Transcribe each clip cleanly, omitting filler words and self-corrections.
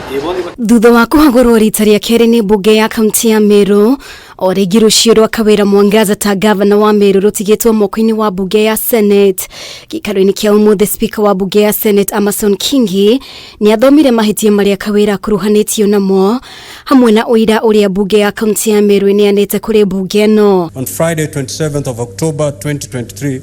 Thutha wa kuhagurwo rita ria keri ni mbunge ya kaunti ya Meru, o ringi rucio rwa Kawira MWANGAZA ta gavana wa Meru rutigitwo moko-ini wa mbunge ya Senate. Gikaro-ini kia umuthi Spika wa mbunge ya Senate Amason Kingi ni athomire mahitia maria Kawira kuruhanitio namo hamwe na uira uria mbunge ya kaunti ya Meru ni anete kuri mbunge no. On Friday 27th of October 2023,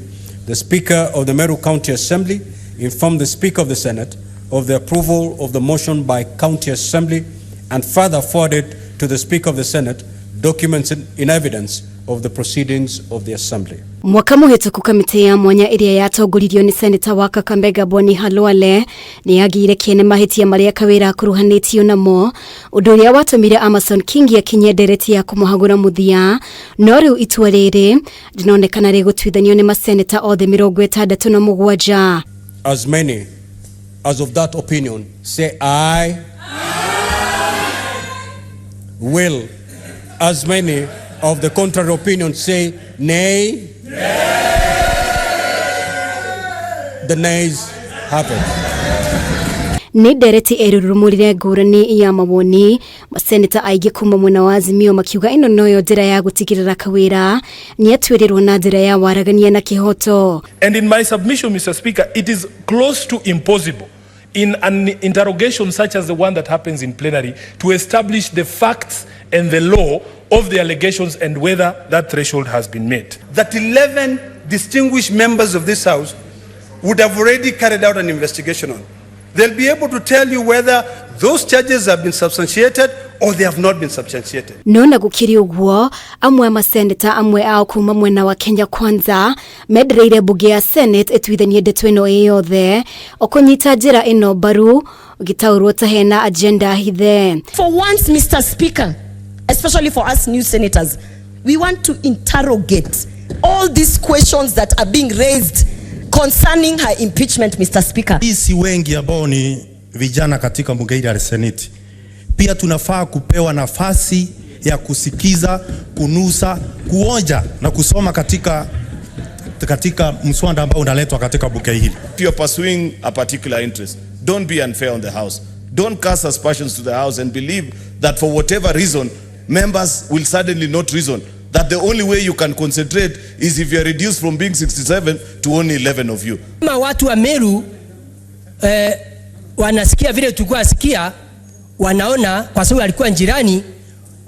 the Speaker of the Meru County Assembly informed the Speaker of the Senate of the approval of the motion by County Assembly and further forwarded to the Speaker of the Senate documents in evidence of the proceedings of the Assembly. Mwaka muhituku kamiti ya mwanya iria yatongoririo ni Senator wa Kakamega Boni Halwale ni yagire kiene mahitia maria Kawira kuruhanitio namo undu uria watumire Amason Kingi akinye ndereti ya kumuhagura muthia no riu itua riri rinonekana rigutwithanio ni maseneta othe 67. As many as of that opinion say aye. Will as many of the contrary opinion say nay? The nays have it. Ni ndereti erurumurire ngurani ya mawoni maseneta aigi kuma mwena wa Azimio makiuga ino noyo njira ya gutigirira Kawira ni atwirirwo na njira ya waragania na kihoto. And in my submission, Mr. Speaker, it is close to impossible in an interrogation such as the one that happens in plenary to establish the facts and the law of the allegations and whether that threshold has been met. That 11 distinguished members of this House would have already carried out an investigation on. They'll be able to tell you whether those charges have been substantiated or they have not been substantiated. Nona gukiri uguo, amwe maseneta amwe ao kuma mwena wa Kenya Kwanza medreire mbunge ya Senate etwithanie ndeto ino yothe okunyita njira ino baru gitaurwo ta hena agenda hithe. For once, Mr. Speaker, especially for us new senators, we want to interrogate all these questions that are being raised concerning her impeachment, Mr. Speaker. Sisi wengi ambao ni vijana katika bunge hili la Senate pia tunafaa kupewa nafasi ya kusikiza, kunusa, kuonja na kusoma katika mswada ambao unaletwa katika bunge hili. If you are pursuing a particular interest, don't be unfair on the House. Don't cast aspersions to the House and believe that for whatever reason members will suddenly not reason that the only way you can concentrate is if you are reduced from being 67 to only 11 of you. Kama watu wa Meru wanasikia vile tulikuwa sikia, wanaona kwa sababu alikuwa jirani,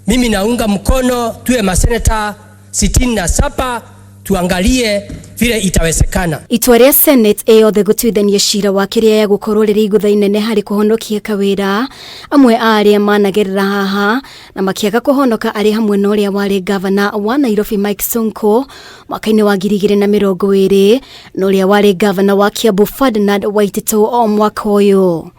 mimi naunga mkono tuwe maseneta 67 tuangalie vile itawezekana. Itua ria Senate eyothe gutwithania cira wa kiria ya gukorwo riri igutha inene hari kuhonokia Kawira amwe aria managerera haha na makiaga kuhonoka ari hamwe na uria wari gavana wa Nairobi Mike Sonko mwaka-ini wa 2020 na uria wari gavana wa Kiambu Ferdinand Waititu o mwaka uyu.